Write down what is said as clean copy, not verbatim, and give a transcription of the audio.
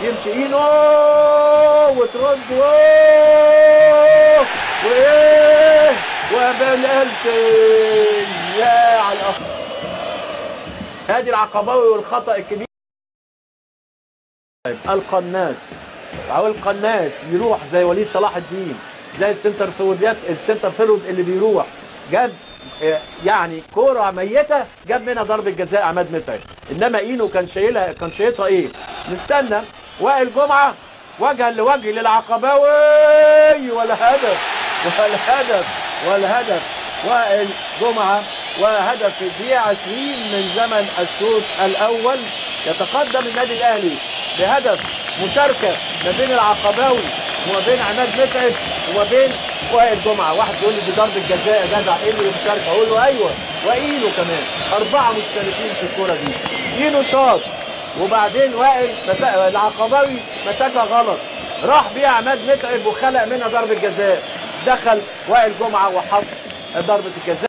يمشي اينو وترد وايه وبنالتي يا على الاخر. هادي العقباوي والخطا الكبير. القناص يروح زي وليد صلاح الدين، زي السنتر فورورد اللي بيروح جاب يعني كوره ميته جاب منها ضربه جزاء عماد متعب. انما اينو كان شايطها ايه؟ نستنى وائل جمعه وجها لوجه للعقباوي ولا هدف وائل جمعه وهدف في الدقيقه 20 من زمن الشوط الاول. يتقدم النادي الاهلي بهدف مشاركه ما بين العقباوي وما بين عماد متعب وما بين وائل جمعه. واحد يقول لي دي ضربه جزاء يا جدع، ايه اللي مشاركه؟ اقول له ايوه، واينو كمان، 4 مشتركين في الكوره دي. اينو شاط وبعدين وائل العقباوي مسكها غلط، راح بيها عماد متعب وخلق منها ضربه جزاء، دخل وائل جمعه وحط ضربه الجزاء.